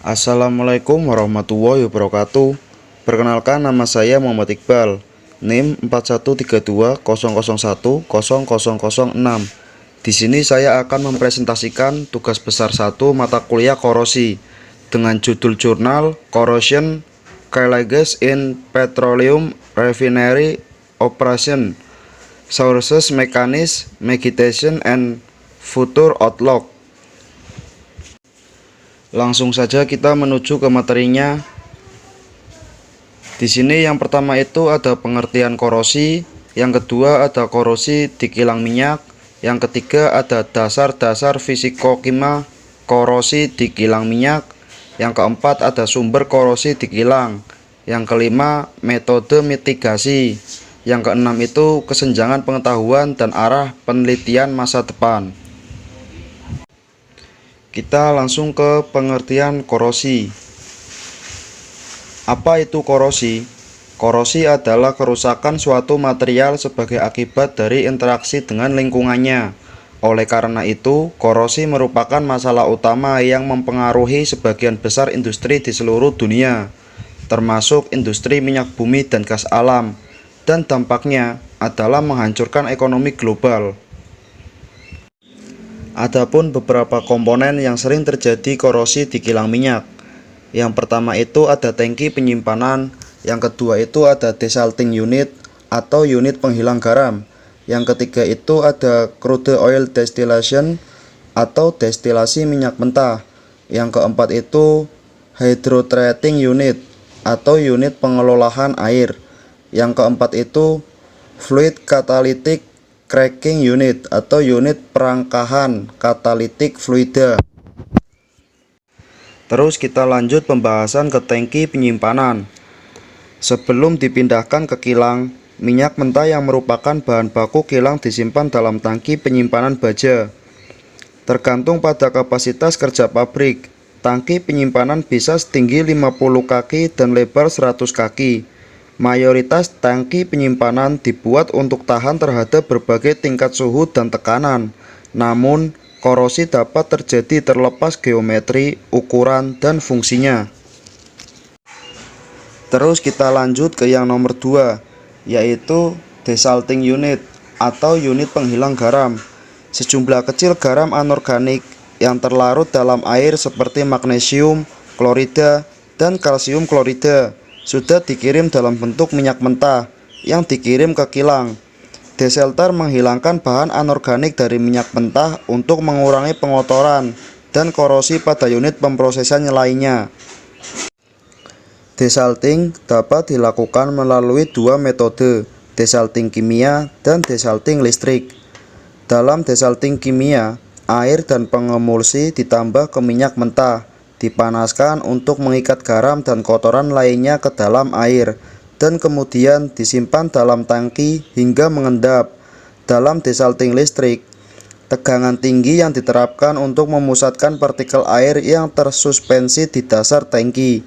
Assalamualaikum warahmatullahi wabarakatuh. Perkenalkan, nama saya Muhammad Iqbal, NIM 413200100006. Di sini saya akan mempresentasikan tugas besar 1 mata kuliah korosi dengan judul jurnal Corrosion Challenges in Petroleum Refinery Operation, Sources, Mechanisms, Mitigation, and Future Outlook. Langsung saja kita menuju ke materinya. Di sini yang pertama itu ada pengertian korosi, yang kedua ada korosi di kilang minyak, yang ketiga ada dasar-dasar fisikokimia korosi di kilang minyak, yang keempat ada sumber korosi di kilang, yang kelima metode mitigasi, yang keenam itu kesenjangan pengetahuan dan arah penelitian masa depan. Kita langsung ke pengertian korosi. Apa itu korosi? Korosi adalah kerusakan suatu material sebagai akibat dari interaksi dengan lingkungannya. Oleh karena itu, korosi merupakan masalah utama yang mempengaruhi sebagian besar industri di seluruh dunia, termasuk industri minyak bumi dan gas alam, dan dampaknya adalah menghancurkan ekonomi global. Adapun beberapa komponen yang sering terjadi korosi di kilang minyak. Yang pertama itu ada tangki penyimpanan, yang kedua itu ada desalting unit atau unit penghilang garam. Yang ketiga itu ada crude oil distillation atau destilasi minyak mentah. Yang keempat itu hydrotreating unit atau unit pengelolaan air. Yang keempat itu fluid catalytic cracking unit atau unit perangkahan katalitik fluida. Terus kita lanjut pembahasan ke tangki penyimpanan. Sebelum dipindahkan ke kilang, minyak mentah yang merupakan bahan baku kilang disimpan dalam tangki penyimpanan baja. Tergantung pada kapasitas kerja pabrik, tangki penyimpanan bisa setinggi 50 kaki dan lebar 100 kaki. Mayoritas tangki penyimpanan dibuat untuk tahan terhadap berbagai tingkat suhu dan tekanan. Namun, korosi dapat terjadi terlepas geometri, ukuran, dan fungsinya. Terus kita lanjut ke yang nomor 2, yaitu desalting unit atau unit penghilang garam. Sejumlah kecil garam anorganik yang terlarut dalam air seperti magnesium klorida dan kalsium klorida sudah dikirim dalam bentuk minyak mentah yang dikirim ke kilang. Desalter menghilangkan bahan anorganik dari minyak mentah untuk mengurangi pengotoran dan korosi pada unit pemrosesan lainnya. Desalting dapat dilakukan melalui dua metode, desalting kimia dan desalting listrik. Dalam desalting kimia, air dan pengemulsi ditambah ke minyak mentah, dipanaskan untuk mengikat garam dan kotoran lainnya ke dalam air, dan kemudian disimpan dalam tangki hingga mengendap. Dalam desalting listrik, tegangan tinggi yang diterapkan untuk memusatkan partikel air yang tersuspensi di dasar tangki.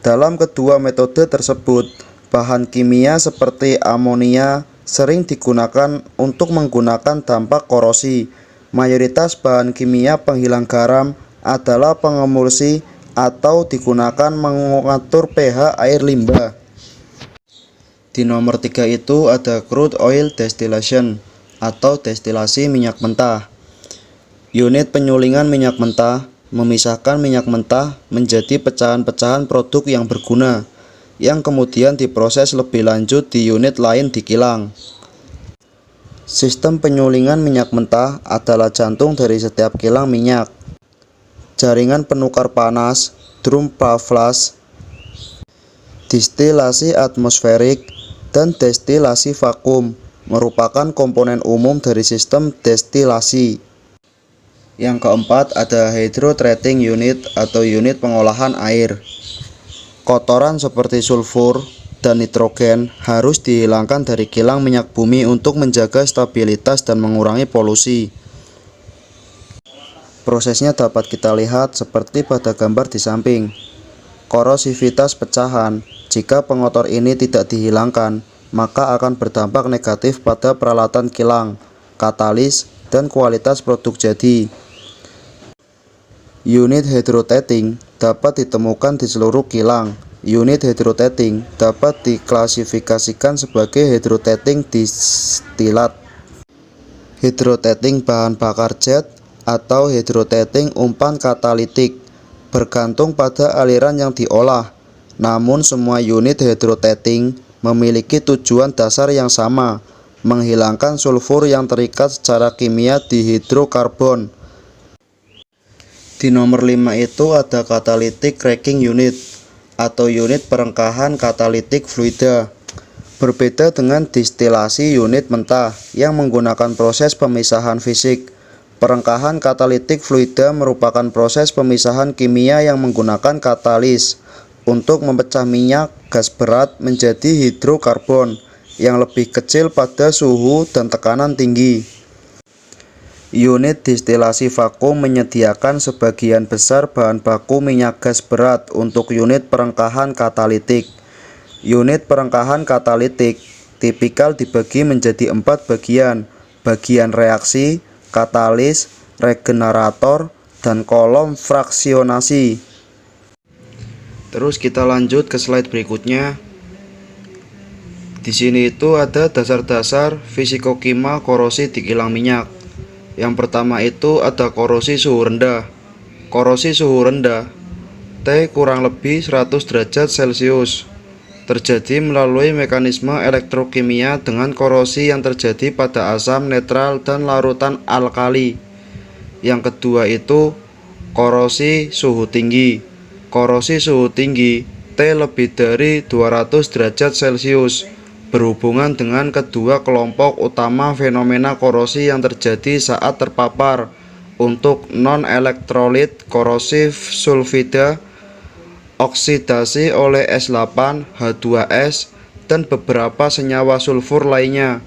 Dalam kedua metode tersebut, bahan kimia seperti amonia sering digunakan untuk menggunakan dampak korosi. Mayoritas bahan kimia penghilang garam adalah pengemulsi atau digunakan mengatur pH air limbah. Di nomor 3 itu ada crude oil distillation atau destilasi minyak mentah. Unit penyulingan minyak mentah memisahkan minyak mentah menjadi pecahan-pecahan produk yang berguna, yang kemudian diproses lebih lanjut di unit lain di kilang. Sistem penyulingan minyak mentah adalah jantung dari setiap kilang minyak. Jaringan penukar panas, drum flash, distilasi atmosferik, dan destilasi vakum merupakan komponen umum dari sistem destilasi. Yang keempat ada hydrotreating unit atau unit pengolahan air. Kotoran seperti sulfur dan nitrogen harus dihilangkan dari kilang minyak bumi untuk menjaga stabilitas dan mengurangi polusi. Prosesnya dapat kita lihat seperti pada gambar di samping. Korosivitas pecahan, jika pengotor ini tidak dihilangkan, maka akan berdampak negatif pada peralatan kilang, katalis, dan kualitas produk jadi. Unit hydrotreating dapat ditemukan di seluruh kilang. Unit hydrotreating dapat diklasifikasikan sebagai hydrotreating distilat, hydrotreating bahan bakar jet, atau hydrotreating umpan katalitik, bergantung pada aliran yang diolah. Namun semua unit hydrotreating memiliki tujuan dasar yang sama, menghilangkan sulfur yang terikat secara kimia di hidrokarbon. Di nomor 5 itu ada catalytic cracking unit atau unit perengkahan katalitik fluida. Berbeda dengan distilasi unit mentah yang menggunakan proses pemisahan fisik. Perengkahan katalitik fluida merupakan proses pemisahan kimia yang menggunakan katalis untuk memecah minyak gas berat menjadi hidrokarbon yang lebih kecil pada suhu dan tekanan tinggi. Unit distilasi vakum menyediakan sebagian besar bahan baku minyak gas berat untuk unit perengkahan katalitik. Unit perengkahan katalitik tipikal dibagi menjadi 4 bagian: bagian reaksi, katalis, regenerator, dan kolom fraksionasi. Terus kita lanjut ke slide berikutnya. Di sini itu ada dasar-dasar fisikokimia korosi di kilang minyak. Yang pertama itu ada korosi suhu rendah. Korosi suhu rendah T kurang lebih 100 derajat Celcius terjadi melalui mekanisme elektrokimia dengan korosi yang terjadi pada asam, netral, dan larutan alkali. Yang kedua itu korosi suhu tinggi. Korosi suhu tinggi T lebih dari 200 derajat Celcius berhubungan dengan kedua kelompok utama fenomena korosi yang terjadi saat terpapar untuk non-elektrolit korosif sulfida, oksidasi oleh S8, H2S, dan beberapa senyawa sulfur lainnya,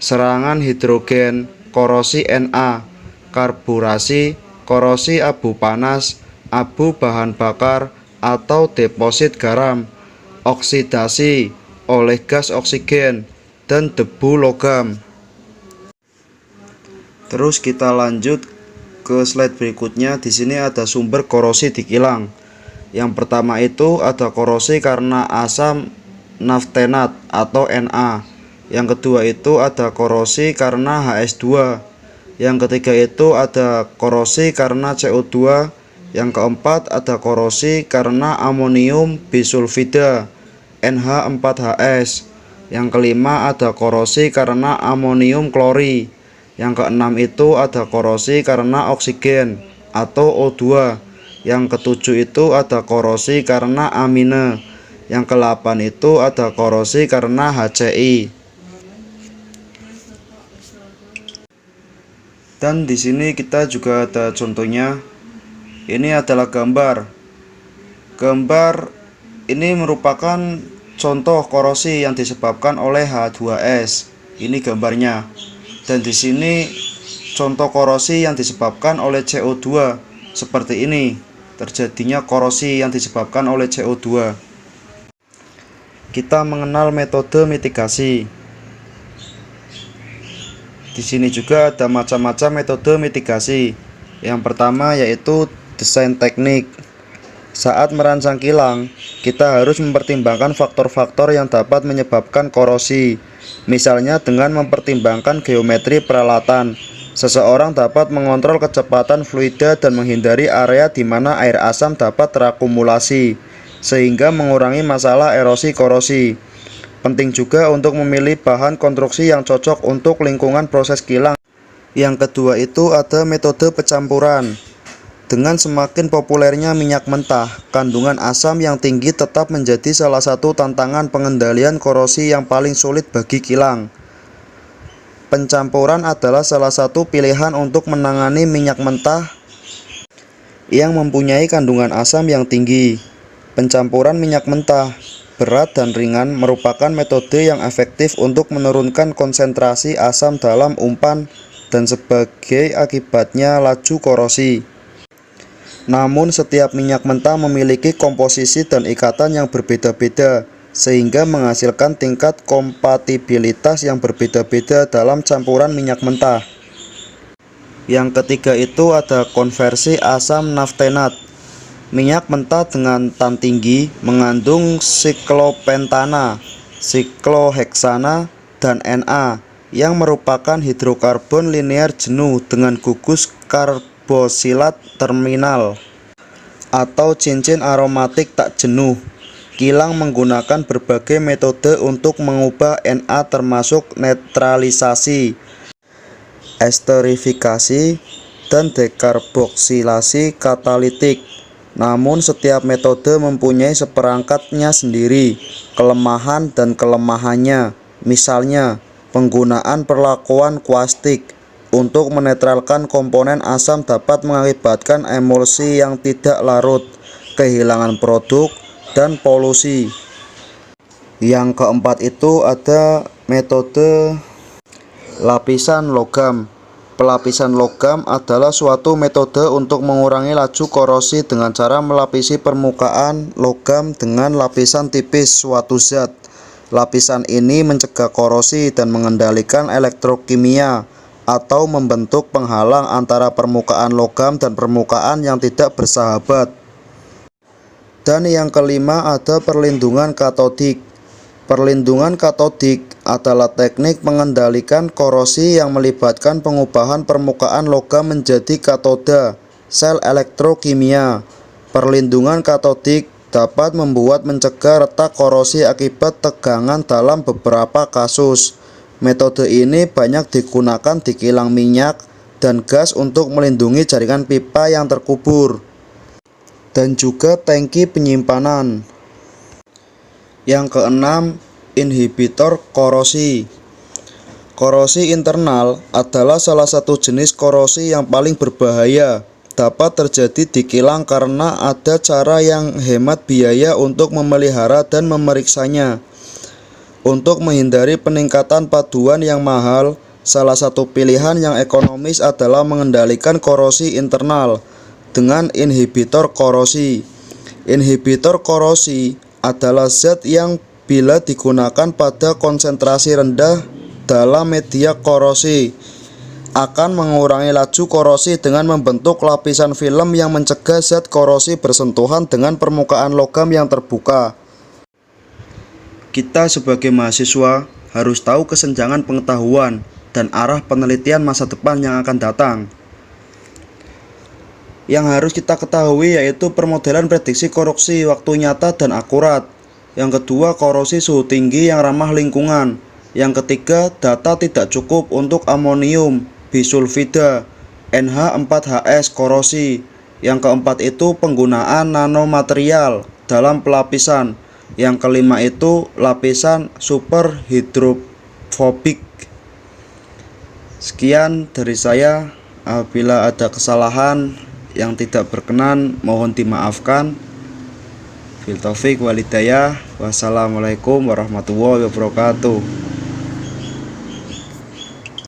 serangan hidrogen, korosi Na, karburasi, korosi abu panas, abu bahan bakar, atau deposit garam, oksidasi oleh gas oksigen, dan debu logam. Terus kita lanjut ke slide berikutnya. Di sini ada sumber korosi di kilang. Yang pertama itu ada korosi karena asam naftenat atau Na. Yang kedua itu ada korosi karena HS2. Yang ketiga itu ada korosi karena CO2. Yang keempat ada korosi karena amonium bisulfida NH4HS. Yang kelima ada korosi karena amonium klori. Yang keenam itu ada korosi karena oksigen atau O2. Yang ketujuh itu ada korosi karena amine. Yang kedelapan itu ada korosi karena HCI. Dan di sini kita juga ada contohnya. Ini adalah gambar. Gambar ini merupakan contoh korosi yang disebabkan oleh H2S. Ini gambarnya. Dan di sini contoh korosi yang disebabkan oleh CO2 seperti ini. Terjadinya korosi yang disebabkan oleh CO2. Kita mengenal metode mitigasi. Di sini juga ada macam-macam metode mitigasi. Yang pertama yaitu desain teknik. Saat merancang kilang, kita harus mempertimbangkan faktor-faktor yang dapat menyebabkan korosi. Misalnya dengan mempertimbangkan geometri peralatan. Seseorang dapat mengontrol kecepatan fluida dan menghindari area di mana air asam dapat terakumulasi, sehingga mengurangi masalah erosi korosi. Penting juga untuk memilih bahan konstruksi yang cocok untuk lingkungan proses kilang. Yang kedua itu ada metode pencampuran. Dengan semakin populernya minyak mentah, kandungan asam yang tinggi tetap menjadi salah satu tantangan pengendalian korosi yang paling sulit bagi kilang. Pencampuran adalah salah satu pilihan untuk menangani minyak mentah yang mempunyai kandungan asam yang tinggi. Pencampuran minyak mentah, berat dan ringan merupakan metode yang efektif untuk menurunkan konsentrasi asam dalam umpan dan sebagai akibatnya laju korosi. Namun setiap minyak mentah memiliki komposisi dan ikatan yang berbeda-beda, sehingga menghasilkan tingkat kompatibilitas yang berbeda-beda dalam campuran minyak mentah. Yang ketiga itu ada konversi asam naftenat. Minyak mentah dengan tan tinggi mengandung siklopentana, sikloheksana, dan Na yang merupakan hidrokarbon linear jenuh dengan gugus karbosilat terminal atau cincin aromatik tak jenuh. Kilang menggunakan berbagai metode untuk mengubah Na termasuk netralisasi, esterifikasi, dan dekarboksilasi katalitik. Namun setiap metode mempunyai seperangkatnya sendiri, kelemahan dan kelemahannya. Misalnya, penggunaan perlakuan kuastik untuk menetralkan komponen asam dapat mengakibatkan emulsi yang tidak larut, kehilangan produk, dan polusi. Yang keempat itu ada metode lapisan logam. Pelapisan logam adalah suatu metode untuk mengurangi laju korosi dengan cara melapisi permukaan logam dengan lapisan tipis suatu zat. Lapisan ini mencegah korosi dan mengendalikan elektrokimia atau membentuk penghalang antara permukaan logam dan permukaan yang tidak bersahabat. Dan yang kelima ada perlindungan katodik. Perlindungan katodik adalah teknik mengendalikan korosi yang melibatkan pengubahan permukaan logam menjadi katoda, sel elektrokimia. Perlindungan katodik dapat membuat mencegah retak korosi akibat tegangan dalam beberapa kasus. Metode ini banyak digunakan di kilang minyak dan gas untuk melindungi jaringan pipa yang terkubur dan juga tangki penyimpanan. Yang keenam, inhibitor korosi. Korosi internal adalah salah satu jenis korosi yang paling berbahaya. Dapat terjadi di kilang karena ada cara yang hemat biaya untuk memelihara dan memeriksanya. Untuk menghindari peningkatan paduan yang mahal, salah satu pilihan yang ekonomis adalah mengendalikan korosi internal dengan inhibitor korosi. Inhibitor korosi adalah zat yang bila digunakan pada konsentrasi rendah dalam media korosi akan mengurangi laju korosi dengan membentuk lapisan film yang mencegah zat korosi bersentuhan dengan permukaan logam yang terbuka. Kita sebagai mahasiswa harus tahu kesenjangan pengetahuan dan arah penelitian masa depan yang akan datang. Yang harus kita ketahui yaitu permodelan prediksi korosi waktu nyata dan akurat. Yang kedua, korosi suhu tinggi yang ramah lingkungan. Yang ketiga, data tidak cukup untuk amonium bisulfida NH4HS korosi. Yang keempat itu penggunaan nanomaterial dalam pelapisan. Yang kelima itu lapisan super hidrofobik. Sekian dari saya. Apabila ada kesalahan yang tidak berkenan mohon dimaafkan. Bil taufik walhidayah. Wassalamualaikum warahmatullahi wabarakatuh.